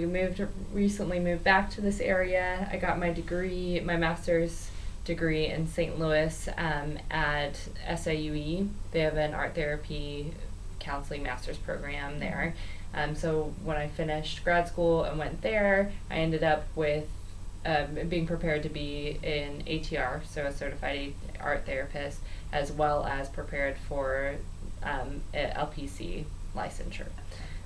we recently moved back to this area. I got my degree, my master's degree in St. Louis at SIUE. They have an art therapy counseling master's program there. So when I finished grad school and went there, I ended up with being prepared to be an ATR, so a certified art therapist, as well as prepared for LPC licensure.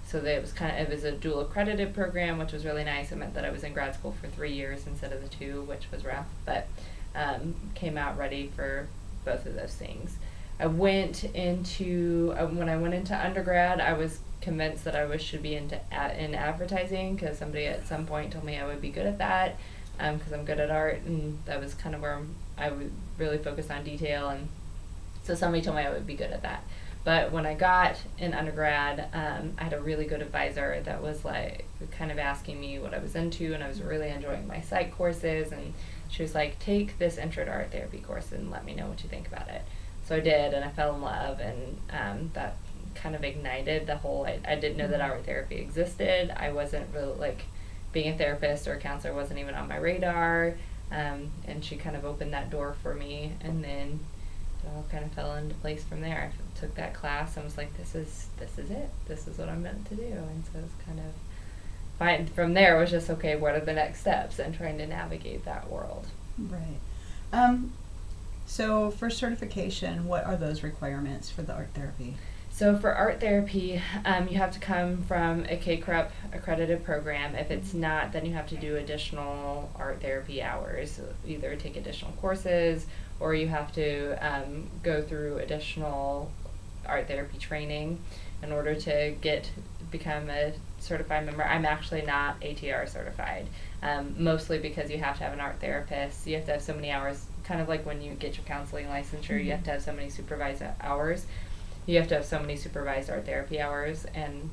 So that it was a dual accredited program, which was really nice. It meant that I was in grad school for 3 years instead of the 2, which was rough, but came out ready for both of those things. I went into, when I went into undergrad, I was convinced that I should be in advertising, because somebody at some point told me I would be good at that, because I'm good at art, and that was kind of where I would really focus on detail, and so somebody told me I would be good at that. But when I got in undergrad, I had a really good advisor that was like kind of asking me what I was into, and I was really enjoying my psych courses, and she was like, take this intro to art therapy course and let me know what you think about it. So I did, and I fell in love, and that kind of ignited the whole, I didn't know that art therapy existed. I wasn't really, like, being a therapist or a counselor wasn't even on my radar, and she kind of opened that door for me, and then it all kind of fell into place from there. I took that class and was like, this is it. This is what I'm meant to do. And so it's kind of fine. From there, it was just, okay, what are the next steps, and trying to navigate that world. Right. So for certification, what are those requirements for the art therapy? So for art therapy, you have to come from a KCREP accredited program. If it's not, then you have to do additional art therapy hours, either take additional courses, or you have to go through additional art therapy training in order to become a certified member. I'm actually not ATR certified, mostly because you have to have an art therapist. You have to have so many hours, kind of like when you get your counseling licensure, you have to have so many supervised hours. You have to have so many supervised art therapy hours, and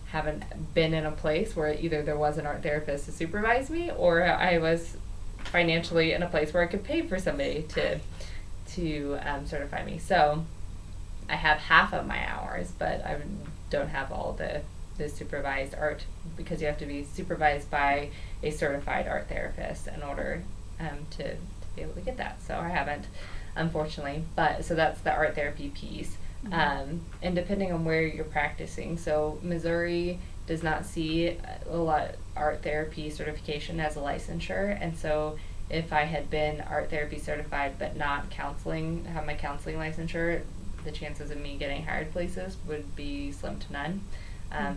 haven't been in a place where either there was an art therapist to supervise me, or I was financially in a place where I could pay for somebody to certify me. So I have half of my hours, but I don't have all the supervised art, because you have to be supervised by a certified art therapist in order to be able to get that. So I haven't, unfortunately, but so that's the art therapy piece. And depending on where you're practicing, so Missouri does not see a lot art therapy certification as a licensure, and so if I had been art therapy certified but not counseling, have my counseling licensure, the chances of me getting hired places would be slim to none,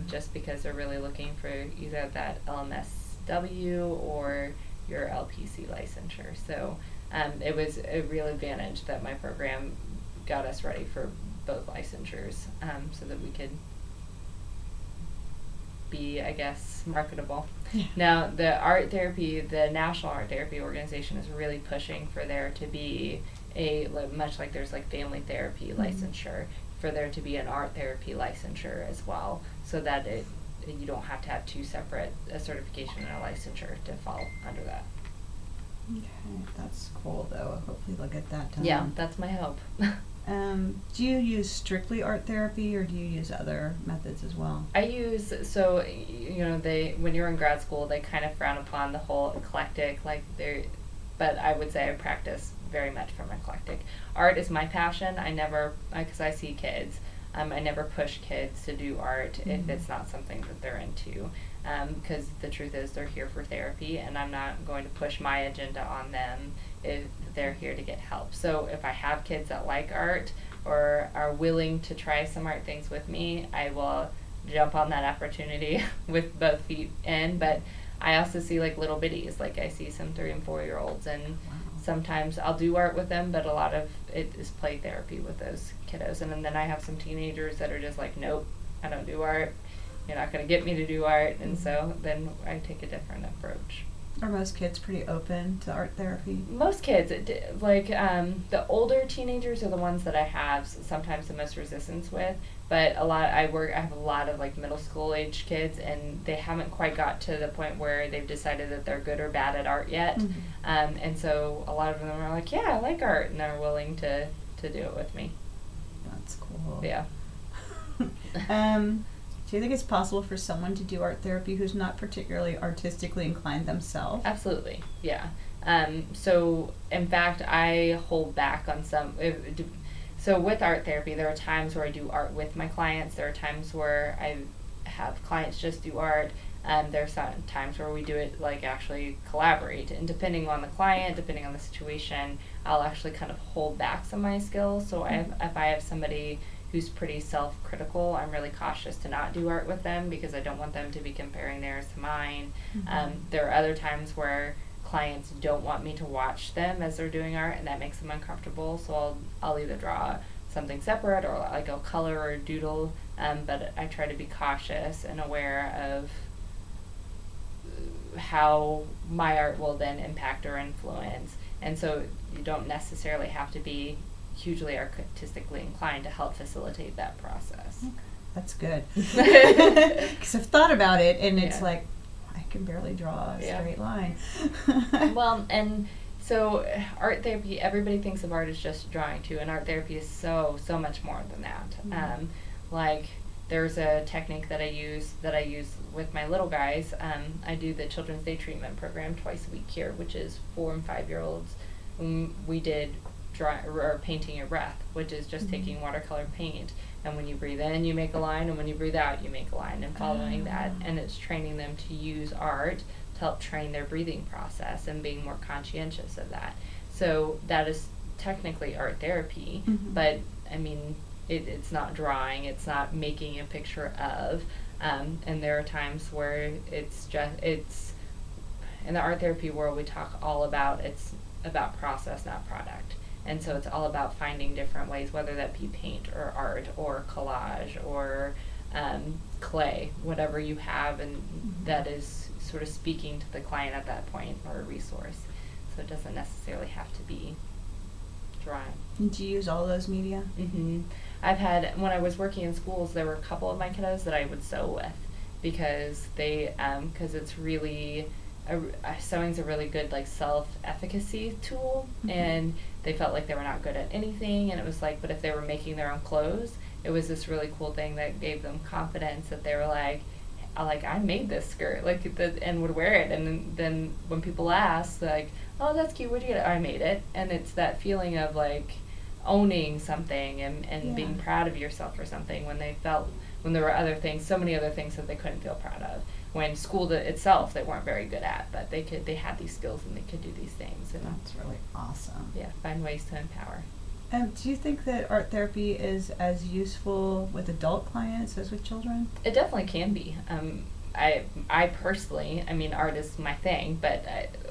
just because they're really looking for either that LMSW or your LPC licensure. So it was a real advantage that my program got us ready for both licensures, so that we could be, I guess, marketable. Yeah. Now, the art therapy, the National Art Therapy Organization is really pushing for there to be much like there's like family therapy licensure, for there to be an art therapy licensure as well, so that you don't have to have two separate, a certification and a licensure to fall under that. Okay, that's cool though. Hopefully they'll get that done. Yeah, that's my hope. Do you use strictly art therapy, or do you use other methods as well? I use, so, when you're in grad school, they kind of frown upon the whole eclectic, but I would say I practice very much from eclectic. Art is my passion. Because I see kids, I never push kids to do art if it's not something that they're into. Because the truth is, they're here for therapy, and I'm not going to push my agenda on them if they're here to get help. So if I have kids that like art or are willing to try some art things with me, I will jump on that opportunity with both feet in. But I also see like little bitties, like I see some 3 and 4 year olds, and sometimes I'll do art with them, but a lot of it is play therapy with those kiddos. And then I have some teenagers that are just like, nope, I don't do art. You're not going to get me to do art. And so then I take a different approach. Are most kids pretty open to art therapy? Most kids, the older teenagers are the ones that I have sometimes the most resistance with, but I have a lot of like middle school age kids, and they haven't quite got to the point where they've decided that they're good or bad at art yet. And so a lot of them are like, yeah, I like art, and they're willing to do it with me. That's cool. Yeah. Do you think it's possible for someone to do art therapy who's not particularly artistically inclined themselves? Absolutely, yeah. So in fact, I hold back on so with art therapy, there are times where I do art with my clients. There are times where I have clients just do art. There are some times where we do it like actually collaborate. And depending on the client, depending on the situation, I'll actually kind of hold back some of my skills. So if I have somebody who's pretty self-critical, I'm really cautious to not do art with them because I don't want them to be comparing theirs to mine. There are other times where clients don't want me to watch them as they're doing art, and that makes them uncomfortable. So I'll either draw something separate or like I'll color or doodle, but I try to be cautious and aware of how my art will then impact or influence. And so you don't necessarily have to be hugely artistically inclined to help facilitate that process. Okay. That's good. Because I've thought about it, and it's like, I can barely draw a straight line. Well, and so art therapy, everybody thinks of art as just drawing too, and art therapy is so much more than that. Like, there's a technique that I use with my little guys. I do the Children's Day Treatment Program twice a week here, which is 4 and 5 year olds. We did painting your breath, which is just taking watercolor paint, and when you breathe in you make a line, and when you breathe out you make a line, and following that, and it's training them to use art to help train their breathing process and being more conscientious of that. So that is technically art therapy, but I mean it's not drawing, it's not making a picture of, and there are times where it's in the art therapy world we talk all about it's about process, not product. And so it's all about finding different ways, whether that be paint or art or collage or clay, whatever you have, and that is sort of speaking to the client at that point, or a resource. So it doesn't necessarily have to be drawing. And do you use all those media? I've had, when I was working in schools, there were a couple of my kiddos that I would sew with because it's really, sewing's a really good like self-efficacy tool, and they felt like they were not good at anything, and it was like, but if they were making their own clothes, it was this really cool thing that gave them confidence that they were like I made this skirt, and would wear it, and then when people ask, like, oh, that's cute, where'd you get it? I made it. And it's that feeling of like owning something and being proud of yourself for something when there were so many other things that they couldn't feel proud of. When school itself they weren't very good at, but they had these skills and they could do these things. And that's really awesome. Yeah, find ways to empower. Do you think that art therapy is as useful with adult clients as with children? It definitely can be. I personally, I mean, art is my thing, but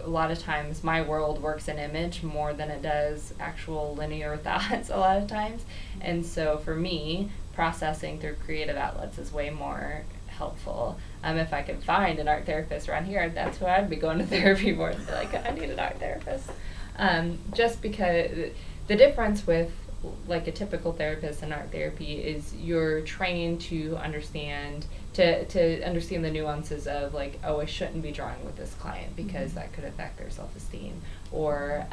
a lot of times my world works in image more than it does actual linear thoughts a lot of times. And so for me, processing through creative outlets is way more helpful. If I could find an art therapist around here, that's who I'd be going to therapy for. Like, I need an art therapist. Just because the difference with like a typical therapist in art therapy is you're trained to understand the nuances of like, oh, I shouldn't be drawing with this client because that could affect their self-esteem, or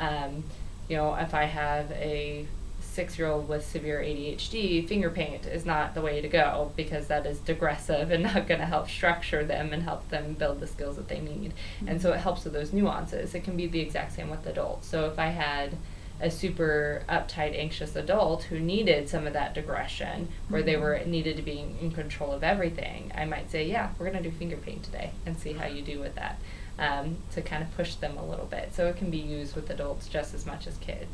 if I have a 6-year-old with severe ADHD, finger paint is not the way to go because that is digressive and not going to help structure them and help them build the skills that they need. And so it helps with those nuances. It can be the exact same with adults. So if I had a super uptight, anxious adult who needed some of that digression, where they needed to be in control of everything, I might say, yeah, we're going to do finger paint today and see how you do with that, to kind of push them a little bit. So it can be used with adults just as much as kids.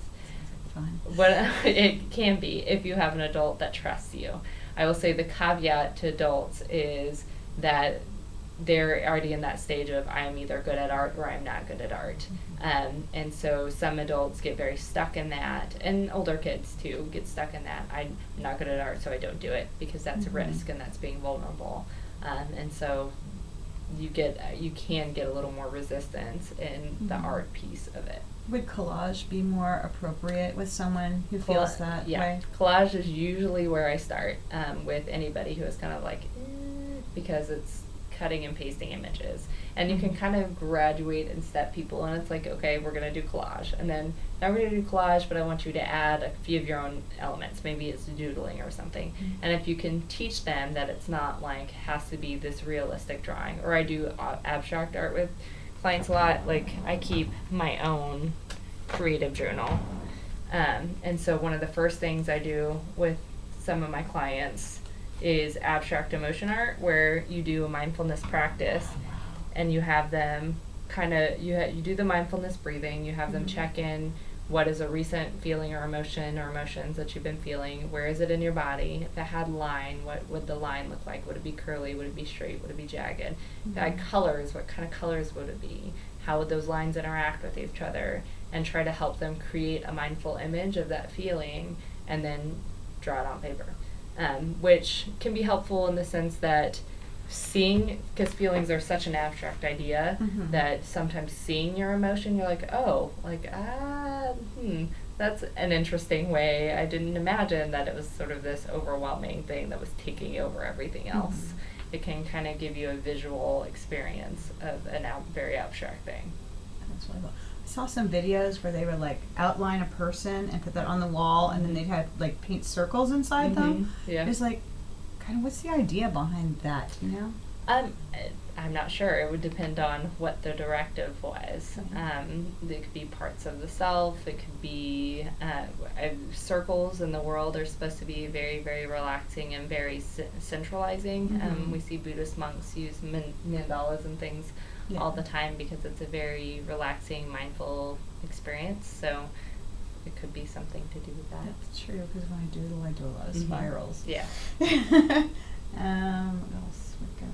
But it can be if you have an adult that trusts you. I will say the caveat to adults is that they're already in that stage of I'm either good at art or I'm not good at art. And so some adults get very stuck in that, and older kids too get stuck in that. I'm not good at art, so I don't do it, because that's a risk and that's being vulnerable. And so you can get a little more resistance in the art piece of it. Would collage be more appropriate with someone who feels that way? Collage is usually where I start with anybody who is kind of like, because it's cutting and pasting images. And you can kind of graduate and step people, and it's like, okay, we're going to do collage. And then now we're going to do collage, but I want you to add a few of your own elements. Maybe it's doodling or something. And if you can teach them that it's not like has to be this realistic drawing, or I do abstract art with clients a lot, like I keep my own creative journal. And so one of the first things I do with some of my clients is abstract emotion art, where you do a mindfulness practice and you have them kind of, you do the mindfulness breathing, you have them check in what is a recent feeling or emotion or emotions that you've been feeling, where is it in your body, if it had line, what would the line look like, would it be curly, would it be straight, would it be jagged, if it had colors, what kind of colors would it be, how would those lines interact with each other, and try to help them create a mindful image of that feeling and then draw it on paper. Which can be helpful in the sense that seeing, because feelings are such an abstract idea, that sometimes seeing your emotion, you're like, oh, like, that's an interesting way. I didn't imagine that it was sort of this overwhelming thing that was taking over everything else. It can kind of give you a visual experience of a very abstract thing. That's wonderful. I saw some videos where they would like outline a person and put that on the wall, and then they'd have like paint circles inside them. Yeah. It's like, kind of, what's the idea behind that, you know? I'm not sure. It would depend on what the directive was. It could be parts of the self. It could be circles in the world are supposed to be very, very relaxing and very centralizing. We see Buddhist monks use mandalas and things all the time because it's a very relaxing, mindful experience. So it could be something to do with that. That's true, because when I doodle, I do a lot of spirals. Yeah. What else would go?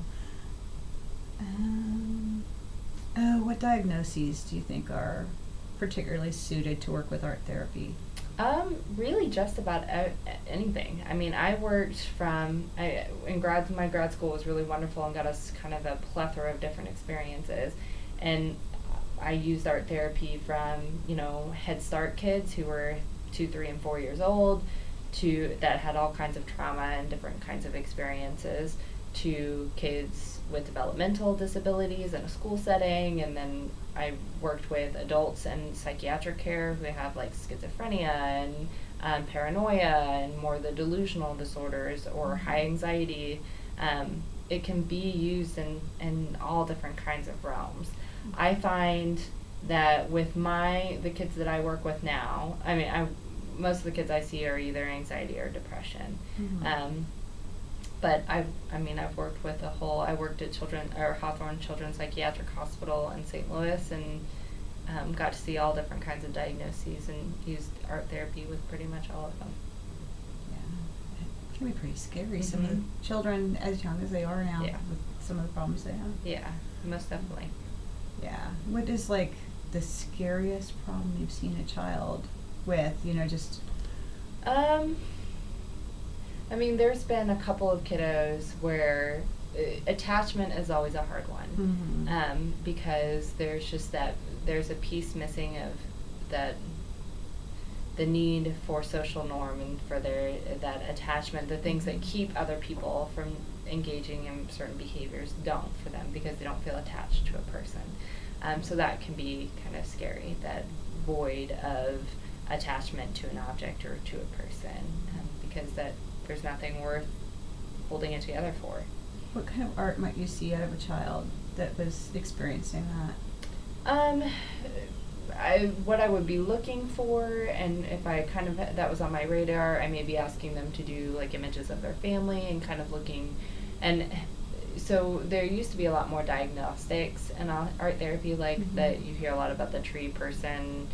What diagnoses do you think are particularly suited to work with art therapy? Really just about anything. I mean, I worked my grad school was really wonderful and got us kind of a plethora of different experiences. And I used art therapy from, Head Start kids who were 2, 3, and 4 years old that had all kinds of trauma and different kinds of experiences, to kids with developmental disabilities in a school setting. And then I worked with adults in psychiatric care who have like schizophrenia and paranoia and more the delusional disorders or high anxiety. It can be used in all different kinds of realms. I find that with the kids that I work with now, most of the kids I see are either anxiety or depression. But I've worked with I worked at Hawthorne Children's Psychiatric Hospital in St. Louis, and got to see all different kinds of diagnoses and used art therapy with pretty much all of them. Yeah, it can be pretty scary. Some of the children, as young as they are now, with some of the problems they have. Yeah, most definitely. Yeah. What is like the scariest problem you've seen a child with? Just. There's been a couple of kiddos where attachment is always a hard one, because there's a piece missing of the need for social norm and for that attachment, the things that keep other people from engaging in certain behaviors don't for them because they don't feel attached to a person. So that can be kind of scary, that void of attachment to an object or to a person, because there's nothing worth holding it together for. What kind of art might you see out of a child that was experiencing that? What I would be looking for, and if that was on my radar, I may be asking them to do like images of their family and kind of looking, and so there used to be a lot more diagnostics in art therapy, like that you hear a lot about the tree person,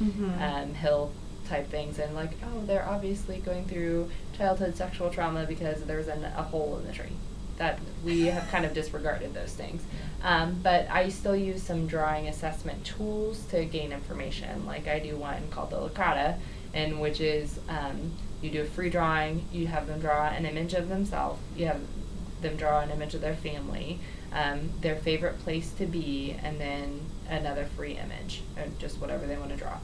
hill type things, and like, oh, they're obviously going through childhood sexual trauma because there's a hole in the tree. That we have kind of disregarded those things. But I still use some drawing assessment tools to gain information. Like I do one called the Licata, in which is you do a free drawing, you have them draw an image of themselves, you have them draw an image of their family, their favorite place to be, and then another free image, or just whatever they want to draw.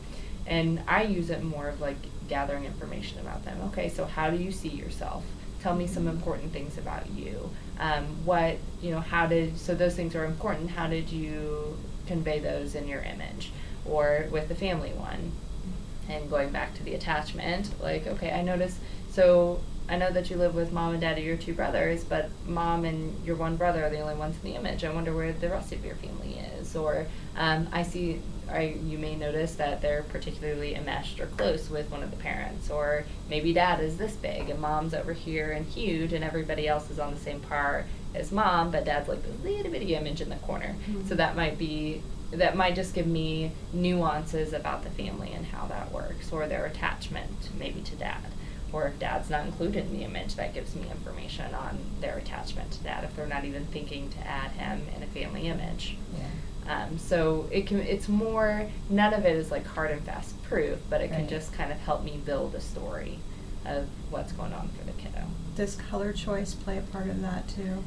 And I use it more of like gathering information about them. Okay, so how do you see yourself? Tell me some important things about you. What, so those things are important. How did you convey those in your image? Or with the family one, and going back to the attachment, like, okay, I know that you live with mom and dad or your two brothers, but mom and your one brother are the only ones in the image. I wonder where the rest of your family is. Or you may notice that they're particularly enmeshed or close with one of the parents. Or maybe dad is this big and mom's over here and huge and everybody else is on the same par as mom, but dad's like this little bitty image in the corner. Mm-hmm. So that might just give me nuances about the family and how that works, or their attachment maybe to dad. Or if dad's not included in the image, that gives me information on their attachment to dad, if they're not even thinking to add him in a family image. Yeah. So it's more, none of it is like hard and fast proof, but it can just kind of help me build a story of what's going on for the kiddo. Does color choice play a part of that too?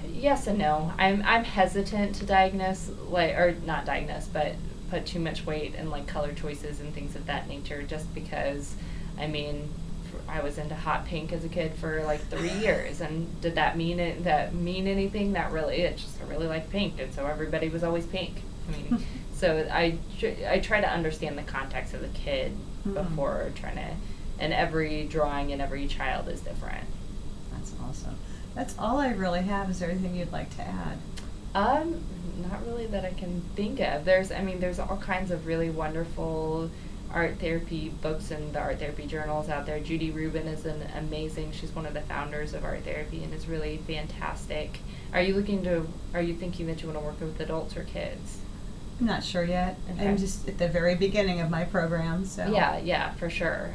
Yes and no. I'm hesitant to diagnose, or not diagnose, but put too much weight in like color choices and things of that nature, just because, I was into hot pink as a kid for like 3 years, and did that mean anything? Not really. I really like pink, and so everybody was always pink. So I try to understand the context of the kid before trying to, and every drawing and every child is different. That's awesome. That's all I really have. Is there anything you'd like to add? Not really that I can think of. There's all kinds of really wonderful art therapy books and the art therapy journals out there. Judy Rubin is amazing. She's one of the founders of art therapy and is really fantastic. Are you thinking that you want to work with adults or kids? I'm not sure yet. Okay. I'm just at the very beginning of my program, so. Yeah, for sure.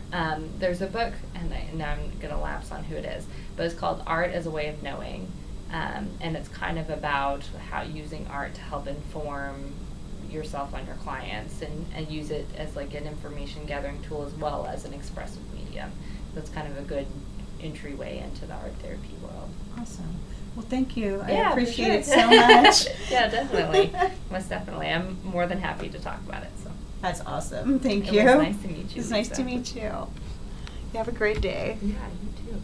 There's a book, and now I'm going to lapse on who it is, but it's called Art as a Way of Knowing, and it's kind of about how using art to help inform yourself on your clients, and use it as like an information gathering tool as well as an expressive medium. That's kind of a good entryway into the art therapy world. Awesome. Well, thank you. Yeah, I appreciate sure. it so much. Yeah, definitely. Most definitely. I'm more than happy to talk about it. So. That's awesome. Thank you. It was nice to meet you. It's nice to meet you. You have a great day. Yeah, you too.